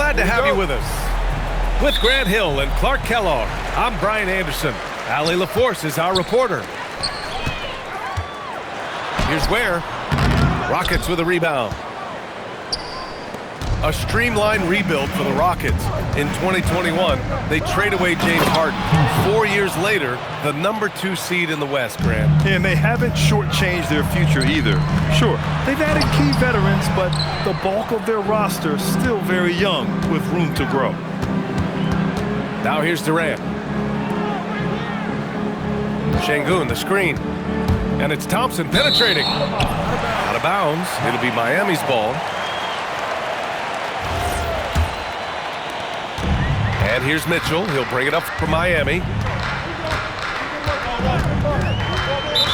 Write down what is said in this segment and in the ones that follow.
Glad to have you with us. With Grant Hill and Clark Kellogg, I'm Brian Anderson. Allie LaForce is our reporter. Here's Ware. Rockets with a rebound. A streamlined rebuild for the Rockets. In 2021, they trade away James Harden. 4 years later, the #2 seed in the West, Grant. And they haven't shortchanged their future either. Sure, they've added key veterans, but the bulk of their roster is still very young with room to grow. Now here's Durant. Şengün, the screen. And it's Thompson penetrating. Out of bounds. It'll be Miami's ball. And here's Mitchell. He'll bring it up for Miami.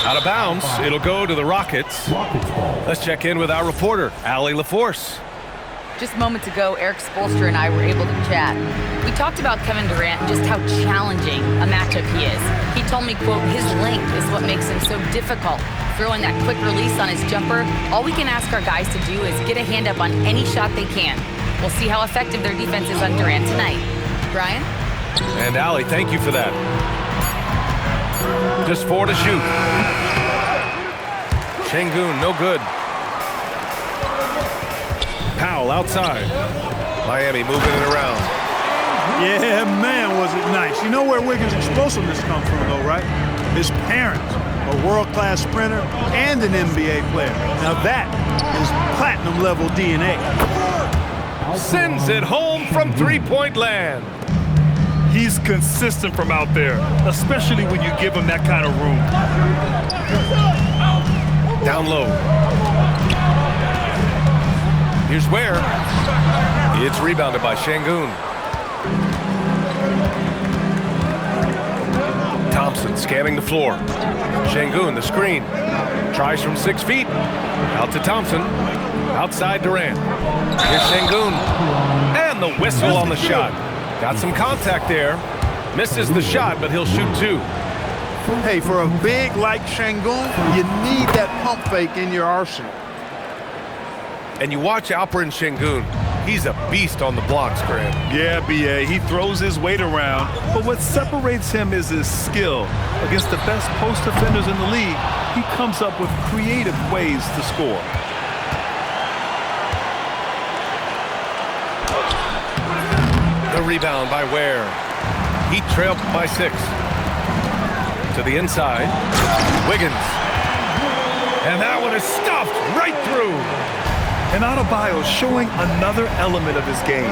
Out of bounds. It'll go to the Rockets. Let's check in with our reporter, Allie LaForce. Just moments ago, Eric Spoelstra and I were able to chat. We talked about Kevin Durant and just how challenging a matchup he is. He told me, quote, his length is what makes him so difficult. Throwing that quick release on his jumper, all we can ask our guys to do is get a hand up on any shot they can. We'll see how effective their defense is on Durant tonight. Brian? And Allie, thank you for that. Just 4 to shoot. Şengün, no good. Powell outside. Miami moving it around. Yeah, man, was it nice. You know where Wiggins' explosiveness comes from, though, right? His parents, a world-class sprinter and an NBA player. Now that is platinum-level DNA. Sends it home from three-point land. He's consistent from out there, especially when you give him that kind of room. Down low. Here's Ware. It's rebounded by Şengün. Thompson scanning the floor. Şengün, the screen. Tries from 6 feet. Out to Thompson. Outside Durant. Here's Şengün. And the whistle on the shot. Got some contact there. Misses the shot, but he'll shoot 2. Hey, for a big like Şengün, you need that pump fake in your arsenal. And you watch Alperen Şengün. He's a beast on the blocks, Grant. Yeah, B.A., he throws his weight around, but what separates him is his skill. Against the best post defenders in the league, he comes up with creative ways to score. The rebound by Ware. He trailed by 6. To the inside. Wiggins. And that one is stuffed right through. And Adebayo showing another element of his game.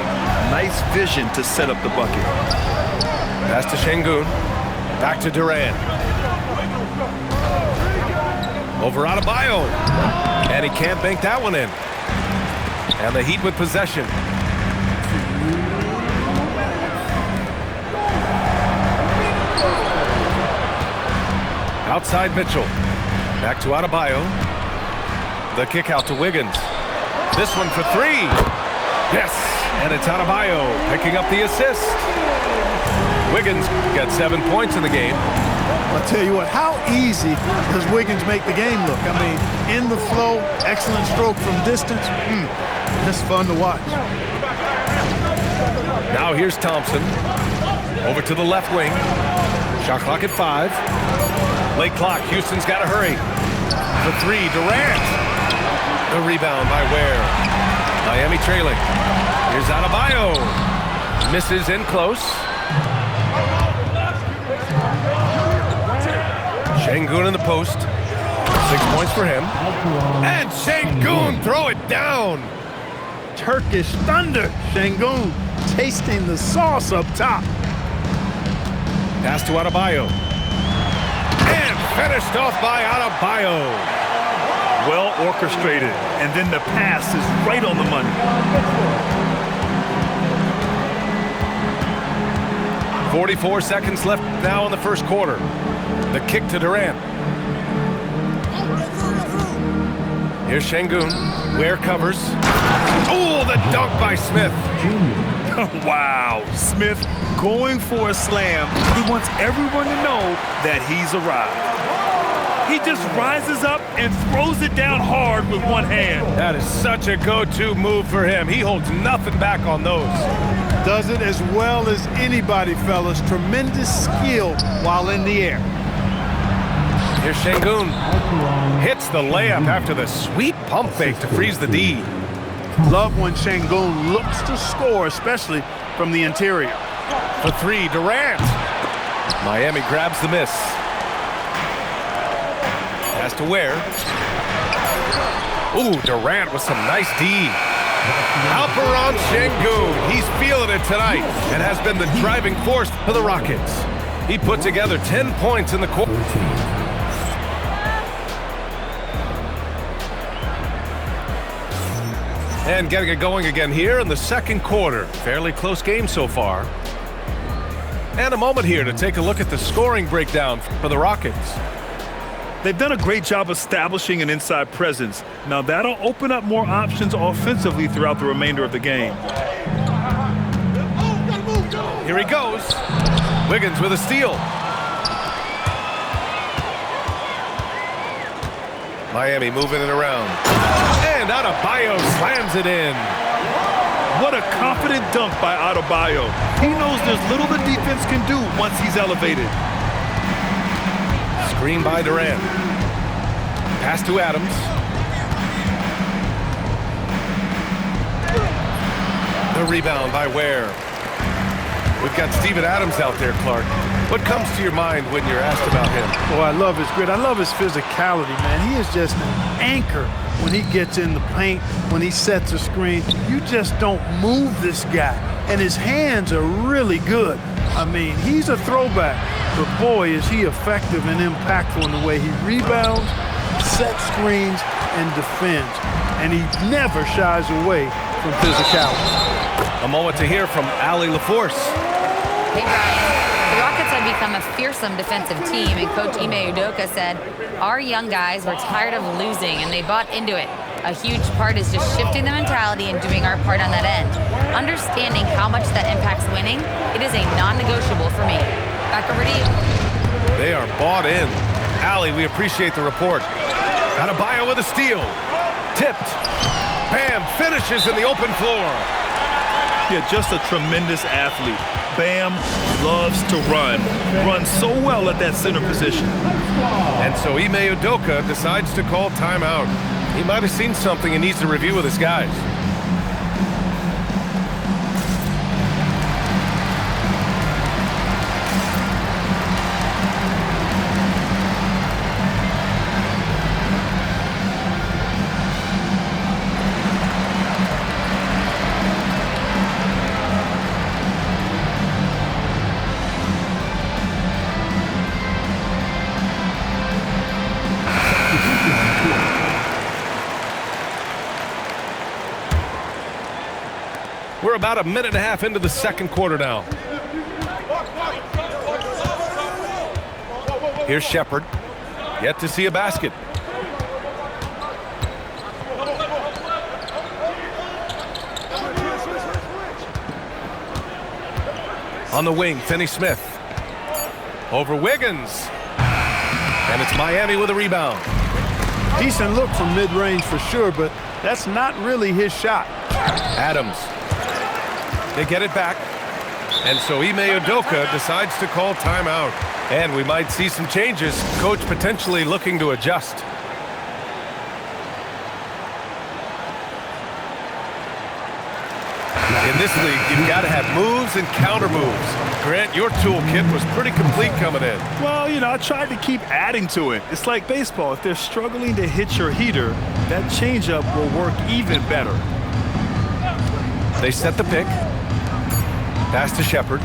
Nice vision to set up the bucket. Pass to Şengün. Back to Durant. Over Adebayo. And he can't bank that one in. And the Heat with possession. Outside Mitchell. Back to Adebayo. The kick out to Wiggins. This one for 3. Yes, and it's Adebayo picking up the assist. Wiggins got 7 points in the game. I'll tell you what, how easy does Wiggins make the game look? I mean, in the flow, excellent stroke from distance. Just fun to watch. Now here's Thompson. Over to the left wing. Shot clock at 5. Late clock, Houston's got to hurry. For 3, Durant. The rebound by Ware. Miami trailing. Here's Adebayo. Misses in close. Şengün in the post. 6 points for him. And Şengün throw it down. Turkish thunder. Şengün tasting the sauce up top. Pass to Adebayo. And finished off by Adebayo. Well orchestrated, and then the pass is right on the money. 44 seconds left now in the first quarter. The kick to Durant. Here's Şengün. Ware covers. Oh, the dunk by Smith. Wow, Smith going for a slam. He wants everyone to know that he's arrived. He just rises up and throws it down hard with one hand. That is such a go-to move for him. He holds nothing back on those. Does it as well as anybody, fellas. Tremendous skill while in the air. Here's Şengün. Hits the layup after the sweet pump fake to freeze the D. Love when Şengün looks to score, especially from the interior. For three, Durant. Miami grabs the miss. Pass to Ware. Ooh, Durant with some nice D. Alperen Şengün. He's feeling it tonight and has been the driving force for the Rockets. He put together 10 points in the quarter. And getting it going again here in the second quarter. Fairly close game so far. And a moment here to take a look at the scoring breakdown for the Rockets. They've done a great job establishing an inside presence. Now that'll open up more options offensively throughout the remainder of the game. Here he goes. Wiggins with a steal. Miami moving it around. And Adebayo slams it in. What a confident dunk by Adebayo. He knows there's little the defense can do once he's elevated. Screen by Durant. Pass to Adams. The rebound by Ware. We've got Steven Adams out there, Clark. What comes to your mind when you're asked about him? Oh, I love his grit. I love his physicality, man. He is just an anchor when he gets in the paint, when he sets a screen. You just don't move this guy. And his hands are really good. I mean, he's a throwback. But boy, is he effective and impactful in the way he rebounds, sets screens, and defends. And he never shies away from physicality. A moment to hear from Allie LaForce. Hey, Brian. The Rockets have become a fearsome defensive team, and Coach Ime Udoka said, our young guys were tired of losing, and they bought into it. A huge part is just shifting the mentality and doing our part on that end. Understanding how much that impacts winning, it is a non-negotiable for me. Back over to you. They are bought in. Allie, we appreciate the report. Adebayo with a steal. Tipped. Bam finishes in the open floor. Yeah, just a tremendous athlete. Bam loves to run. Runs so well at that center position. And so Ime Udoka decides to call timeout. He might have seen something and needs to review with his guys. We're about a minute and a half into the second quarter now. Here's Shepard. Yet to see a basket. On the wing, Finney-Smith. Over Wiggins. And it's Miami with a rebound. Decent look from mid-range for sure, but that's not really his shot. Adams. They get it back. And so Ime Udoka decides to call timeout. And we might see some changes. Coach potentially looking to adjust. In this league, you've got to have moves and counter moves. Grant, your toolkit was pretty complete coming in. Well, you know, I tried to keep adding to it. It's like baseball. If they're struggling to hit your heater, that changeup will work even better. They set the pick. Pass to Shepard.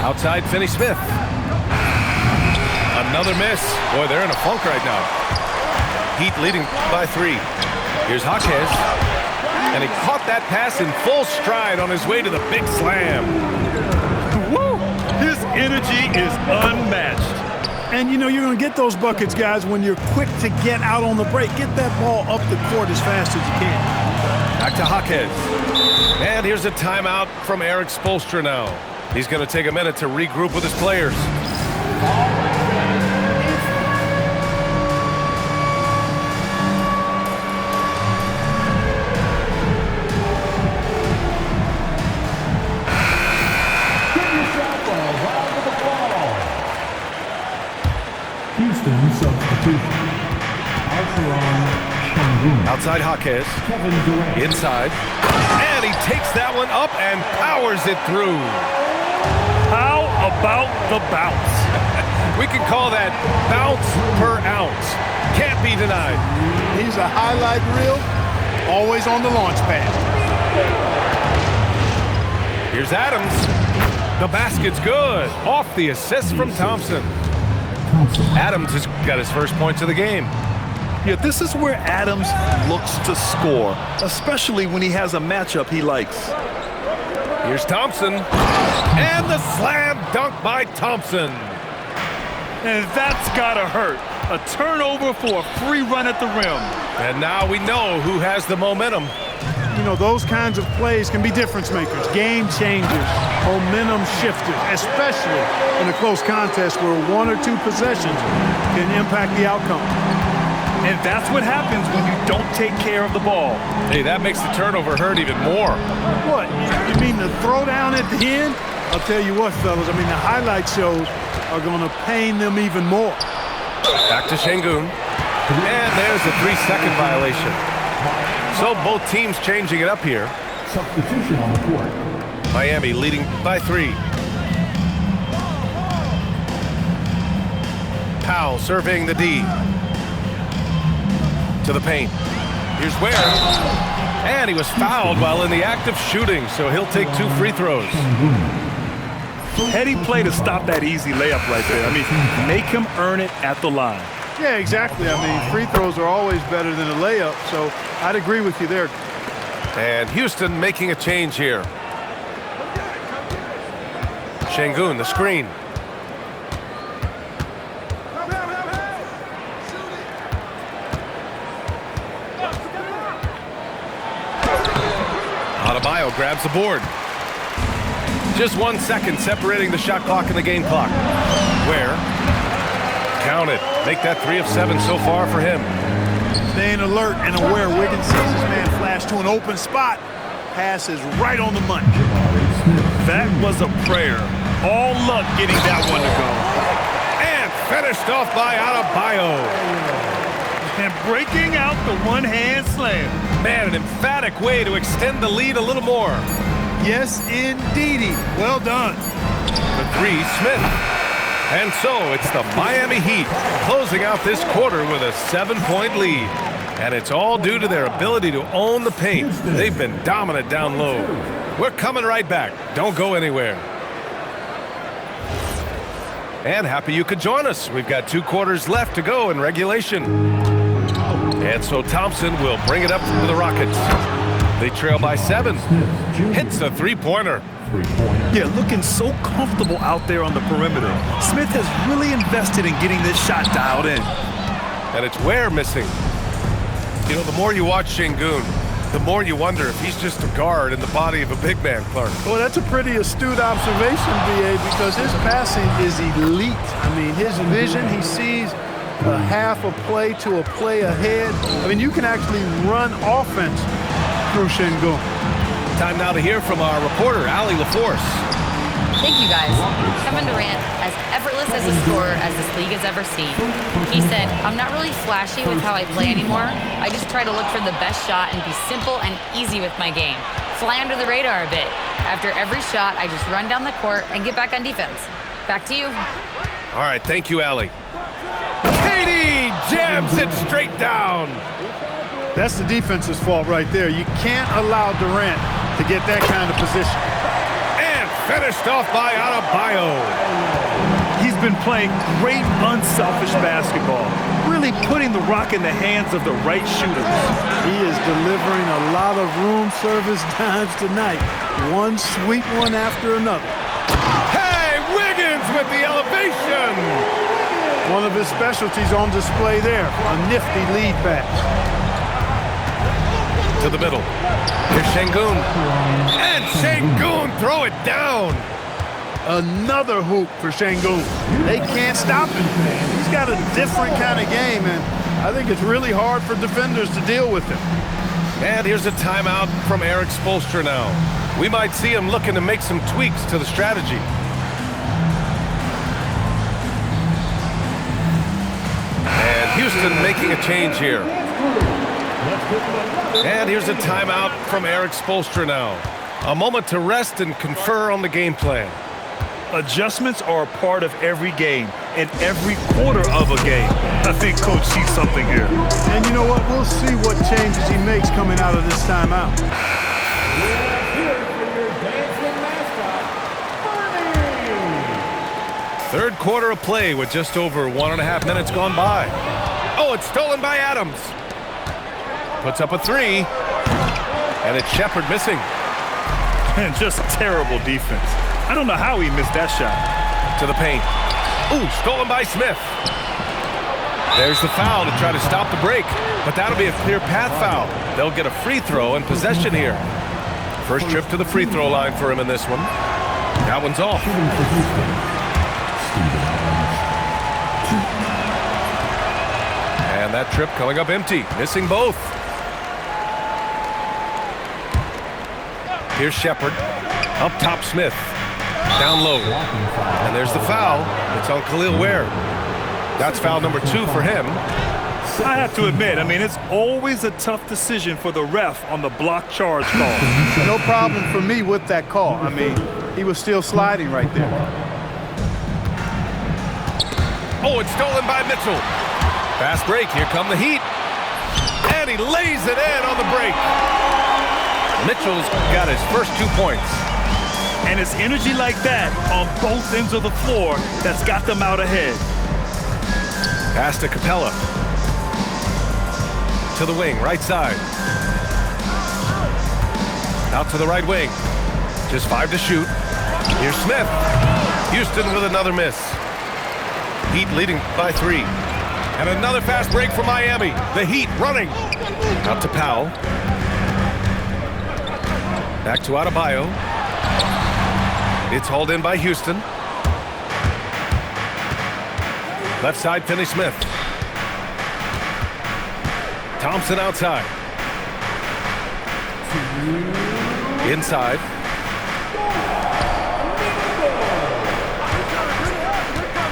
Outside Finney-Smith. Another miss. Boy, they're in a funk right now. Heat leading by 3. Here's Jaquez. And he caught that pass in full stride on his way to the big slam. Woo! His energy is unmatched. And, you know, you're going to get those buckets, guys, when you're quick to get out on the break. Get that ball up the court as fast as you can. Back to Jaquez. And here's a timeout from Erik Spoelstra now. He's going to take a minute to regroup with his players. Outside Jaquez. Inside. And he takes that one up and powers it through. How about the bounce? We can call that bounce per ounce. Can't be denied. He's a highlight reel, always on the launch pad. Here's Adams. The basket's good. Off the assist from Thompson. Adams has got his first points of the game. Yeah, this is where Adams looks to score, especially when he has a matchup he likes. Here's Thompson. And the slam dunk by Thompson. And that's gotta hurt. A turnover for a free run at the rim. And now we know who has the momentum. You know, those kinds of plays can be difference makers, game changers, momentum shifters, especially in a close contest where one or two possessions can impact the outcome. And that's what happens when you don't take care of the ball. Hey, that makes the turnover hurt even more. What? You mean the throwdown at the end? I'll tell you what, fellas, I mean, the highlight shows are going to pain them even more. Back to Şengün. And there's a 3-second violation. So both teams changing it up here. Substitution on the court. Miami leading by 3. Powell surveying the D. To the paint. Here's Ware. And he was fouled while in the act of shooting, so he'll take 2 free throws. Heady play to stop that easy layup right there. I mean, make him earn it at the line. Yeah, exactly. I mean, free throws are always better than a layup, so I'd agree with you there. And Houston making a change here. Şengün, the screen. Adebayo grabs the board. Just 1 second separating the shot clock and the game clock. Ware. Counted. Make that 3 of 7 so far for him. Staying alert and aware. Wiggins sees his man flash to an open spot. Pass is right on the money. That was a prayer. All luck getting that one to go. And finished off by Adebayo. And breaking out the one-hand slam. Man, an emphatic way to extend the lead a little more. Yes, indeedy. Well done. The 3, Smith. And so it's the Miami Heat closing out this quarter with a 7-point lead. And it's all due to their ability to own the paint. They've been dominant down low. We're coming right back. Don't go anywhere. And happy you could join us. We've got 2 quarters left to go in regulation. And so Thompson will bring it up for the Rockets. They trail by 7. Hits a 3-pointer. Yeah, looking so comfortable out there on the perimeter. Smith has really invested in getting this shot dialed in. And it's Ware missing. You know, the more you watch Şengün, the more you wonder if he's just a guard in the body of a big man, Clark. Well, that's a pretty astute observation, B.A., because his passing is elite. I mean, his vision, he sees a half a play to a play ahead. I mean, you can actually run offense through Şengün. Time now to hear from our reporter, Allie LaForce. Thank you, guys. Kevin Durant, as effortless as a scorer as this league has ever seen. He said, I'm not really flashy with how I play anymore. I just try to look for the best shot and be simple and easy with my game. Fly under the radar a bit. After every shot, I just run down the court and get back on defense. Back to you. All right, thank you, Allie. Katie jams it straight down. That's the defense's fault right there. You can't allow Durant to get that kind of position. And finished off by Adebayo. He's been playing great, unselfish basketball, really putting the rock in the hands of the right shooters. He is delivering a lot of room service times tonight. One sweet one after another. Hey, Wiggins with the elevation. One of his specialties on display there, a nifty lead pass. To the middle. Here's Şengün. And Şengün throw it down. Another hoop for Şengün. They can't stop him. He's got a different kind of game, and I think it's really hard for defenders to deal with him. And here's a timeout from Eric Spoelstra now. We might see him looking to make some tweaks to the strategy. And Houston making a change here. And here's a timeout from Eric Spoelstra now. A moment to rest and confer on the game plan. Adjustments are a part of every game and every quarter of a game. I think Coach sees something here. And you know what? We'll see what changes he makes coming out of this timeout. Third quarter of play with just over 1.5 minutes gone by. Oh, it's stolen by Adams. Puts up a three. And it's Shepard missing. And just terrible defense. I don't know how he missed that shot. To the paint. Ooh, stolen by Smith. There's the foul to try to stop the break. But that'll be a clear path foul. They'll get a free throw and possession here. First trip to the free throw line for him in this one. That one's off. And that trip coming up empty. Missing both. Here's Shepard. Up top Smith. Down low. And there's the foul. It's on Khalil Ware. That's foul number 2 for him. I have to admit, I mean, it's always a tough decision for the ref on the block charge call. No problem for me with that call. I mean, he was still sliding right there. Oh, it's stolen by Mitchell. Fast break. Here come the Heat. And he lays it in on the break. Mitchell's got his first 2 points. And it's energy like that on both ends of the floor that's got them out ahead. Pass to Capella. To the wing, right side. Out to the right wing. Just 5 to shoot. Here's Smith. Houston with another miss. Heat leading by 3. And another fast break for Miami. The Heat running. Out to Powell. Back to Adebayo. It's hauled in by Houston. Left side, Finney-Smith. Thompson outside. Inside.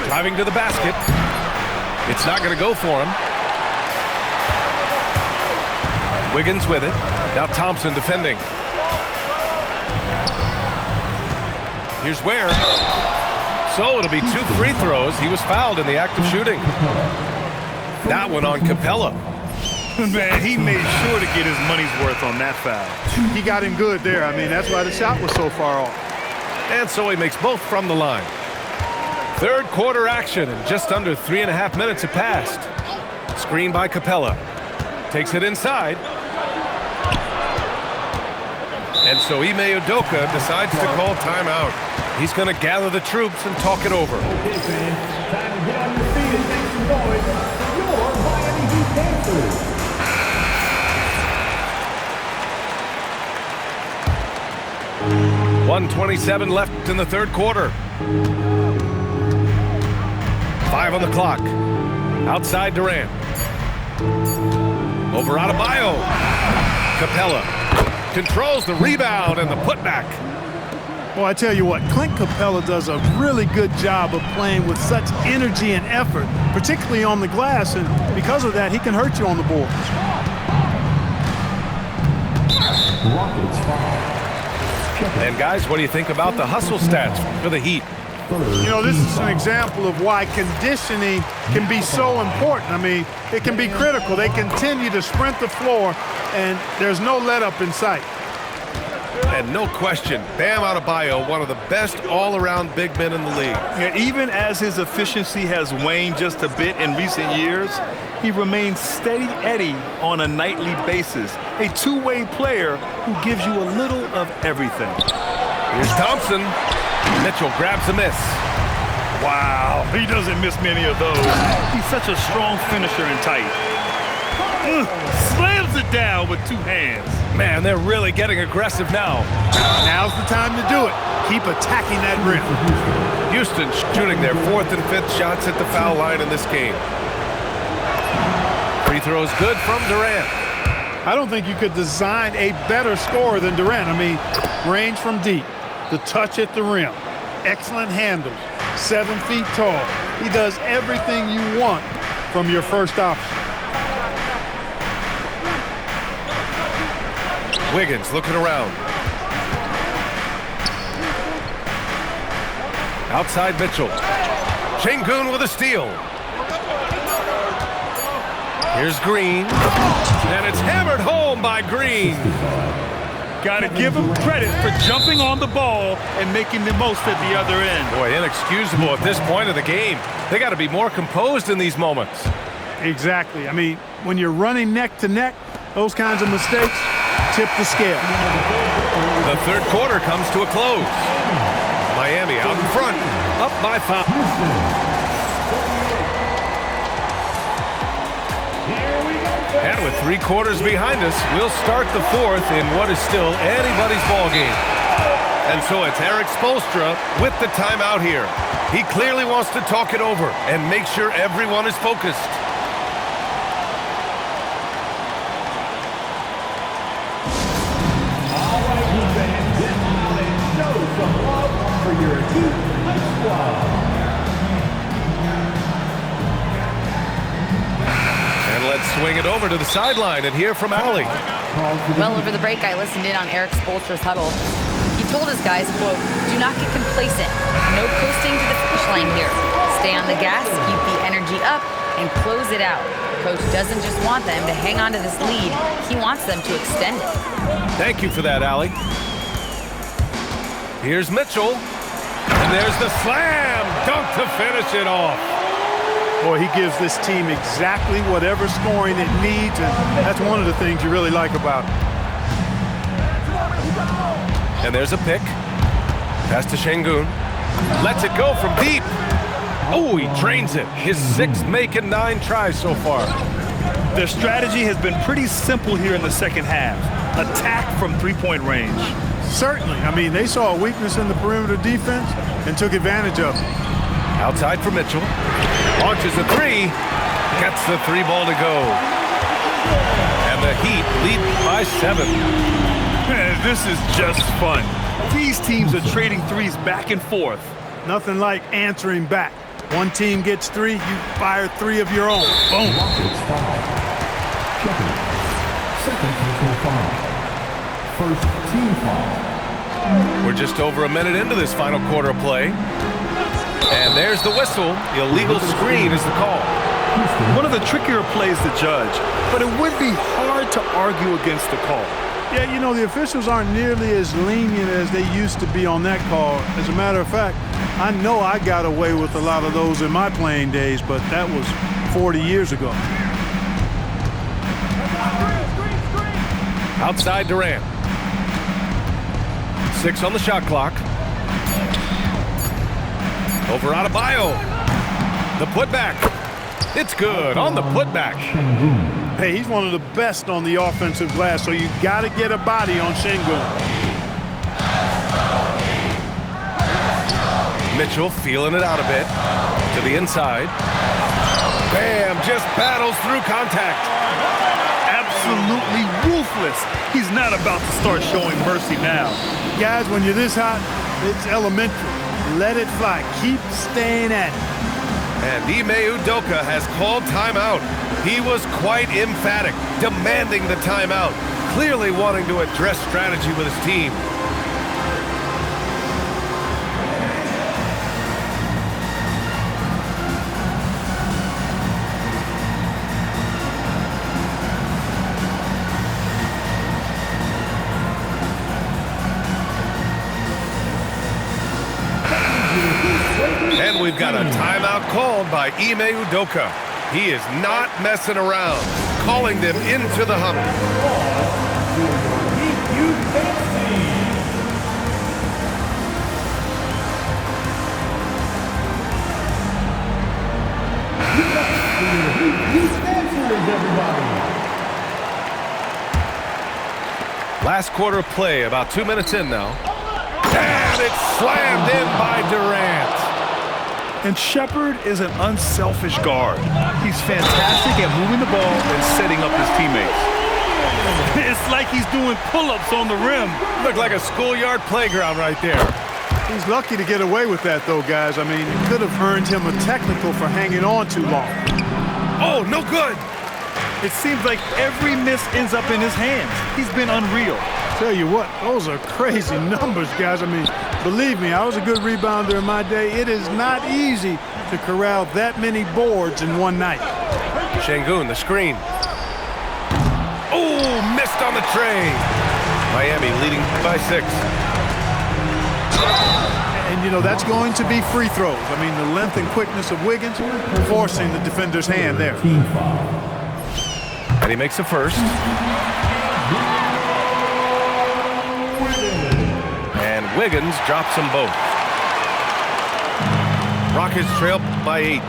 Driving to the basket. It's not going to go for him. Wiggins with it. Now Thompson defending. Here's Ware. So it'll be 2 free throws. He was fouled in the act of shooting. That one on Capella. Man, he made sure to get his money's worth on that foul. He got him good there. I mean, that's why the shot was so far off. And so he makes both from the line. Third quarter action, and just under 3.5 minutes have passed. Screen by Capella. Takes it inside. And so Ime Udoka decides to call timeout. He's going to gather the troops and talk it over. Okay, fans, time to get on your feet and make some noise for your Miami Heat dancers. 1:27 left in the third quarter. 5 on the clock. Outside Durant. Over Adebayo. Capella controls the rebound and the putback. Well, I tell you what, Clint Capella does a really good job of playing with such energy and effort, particularly on the glass, and because of that, he can hurt you on the boards. And guys, what do you think about the hustle stats for the Heat? You know, this is an example of why conditioning can be so important. I mean, it can be critical. They continue to sprint the floor, and there's no let-up in sight. And no question, Bam Adebayo, one of the best all-around big men in the league. Yeah, even as his efficiency has waned just a bit in recent years, he remains steady Eddie on a nightly basis. A two-way player who gives you a little of everything. Here's Thompson. Mitchell grabs a miss. Wow, he doesn't miss many of those. He's such a strong finisher and tight. Slams it down with 2 hands. Man, they're really getting aggressive now. Now's the time to do it. Keep attacking that rim. Houston shooting their 4th and 5th shots at the foul line in this game. Free throws good from Durant. I don't think you could design a better scorer than Durant. I mean, range from deep, the touch at the rim, excellent handles, 7 feet tall. He does everything you want from your first option. Wiggins looking around. Outside Mitchell. Şengün with a steal. Here's Green. And it's hammered home by Green. Got to give him credit for jumping on the ball and making the most at the other end. Boy, inexcusable at this point of the game. They got to be more composed in these moments. Exactly. I mean, when you're running neck to neck, those kinds of mistakes tip the scale. The third quarter comes to a close. Miami out in front, up by 5. And with 3 quarters behind us, we'll start the fourth in what is still anybody's ball game. And so it's Erik Spoelstra with the timeout here. He clearly wants to talk it over and make sure everyone is focused. All right, you fans, this holiday, show some love for your Heat squad. And let's swing it over to the sideline and hear from Allie. Well, over the break, I listened in on Erik Spoelstra's huddle. He told his guys, quote, "Do not get complacent. No coasting to the finish line here. Stay on the gas, keep the energy up, and close it out. Coach doesn't just want them to hang on to this lead. He wants them to extend it." Thank you for that, Allie. Here's Mitchell. And there's the slam dunk to finish it off. Boy, he gives this team exactly whatever scoring it needs, and that's one of the things you really like about him. And there's a pick. Pass to Şengün. Lets it go from deep. Oh, he drains it. His 6th make and 9 tries so far. Their strategy has been pretty simple here in the second half. Attack from three-point range. Certainly. I mean, they saw a weakness in the perimeter defense and took advantage of it. Outside for Mitchell. Launches a 3. Gets the 3 ball to go. And the Heat lead by 7. Man, this is just fun. These teams are trading threes back and forth. Nothing like answering back. One team gets 3, you fire 3 of your own. Boom. Rockets foul. Second. Second personal foul. First team foul. We're just over a minute into this final quarter of play. And there's the whistle. The illegal screen is the call. One of the trickier plays to judge, but it would be hard to argue against the call. Yeah, you know, the officials aren't nearly as lenient as they used to be on that call. As a matter of fact, I know I got away with a lot of those in my playing days, but that was 40 years ago. Outside Durant. 6 on the shot clock. Over Adebayo. The putback. It's good on the putback. Hey, he's one of the best on the offensive glass, so you got to get a body on Şengün. Mitchell feeling it out a bit. To the inside. Bam! Just battles through contact. Absolutely ruthless. He's not about to start showing mercy now. Guys, when you're this hot, it's elementary. Let it fly. Keep staying at it. And Ime Udoka has called timeout. He was quite emphatic, demanding the timeout, clearly wanting to address strategy with his team. And we've got a timeout called by Ime Udoka. He is not messing around, calling them into the huddle. Last quarter of play, about 2 minutes in now. And it's slammed in by Durant. And Shepherd is an unselfish guard. He's fantastic at moving the ball and setting up his teammates. It's like he's doing pull-ups on the rim. Looked like a schoolyard playground right there. He's lucky to get away with that, though, guys. I mean, it could have earned him a technical for hanging on too long. Oh, no good. It seems like every miss ends up in his hands. He's been unreal. Tell you what, those are crazy numbers, guys. I mean, believe me, I was a good rebounder in my day. It is not easy to corral that many boards in one night. Şengün, the screen. Oh, missed on the tray. Miami leading by 6. And, you know, that's going to be free throws. I mean, the length and quickness of Wiggins forcing the defender's hand there. And he makes the first. And Wiggins drops them both. Rockets trail by 8.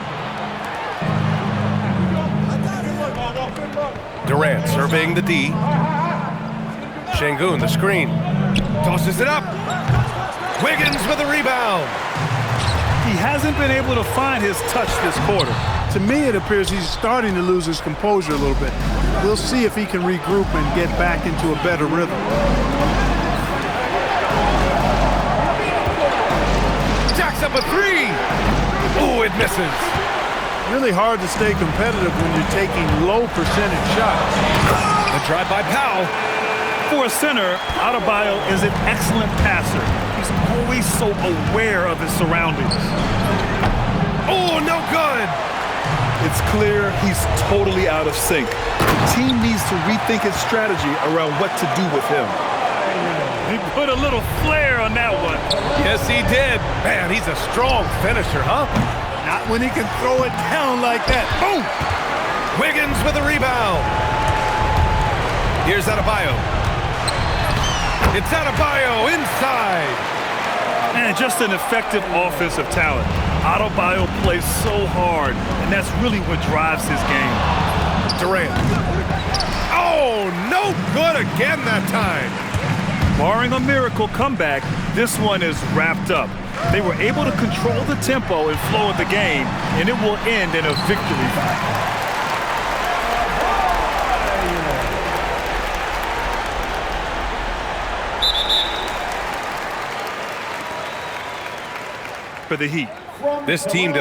Durant surveying the D. Şengün, the screen. Tosses it up. Wiggins with a rebound. He hasn't been able to find his touch this quarter. To me, it appears he's starting to lose his composure a little bit. We'll see if he can regroup and get back into a better rhythm. Jacks up a 3. Ooh, it misses. Really hard to stay competitive when you're taking low percentage shots. The drive by Powell. For a center, Adebayo is an excellent passer. He's always so aware of his surroundings. Oh, no good. It's clear he's totally out of sync. The team needs to rethink its strategy around what to do with him. He put a little flair on that one. Yes, he did. Man, he's a strong finisher, huh? Not when he can throw it down like that. Boom! Wiggins with a rebound. Here's Adebayo. It's Adebayo inside. Man, just an effective offensive talent. Adebayo plays so hard, and that's really what drives his game. Durant. Oh, no good again that time. Barring a miracle comeback, this one is wrapped up. They were able to control the tempo and flow of the game, and it will end in a victory for the Heat. This team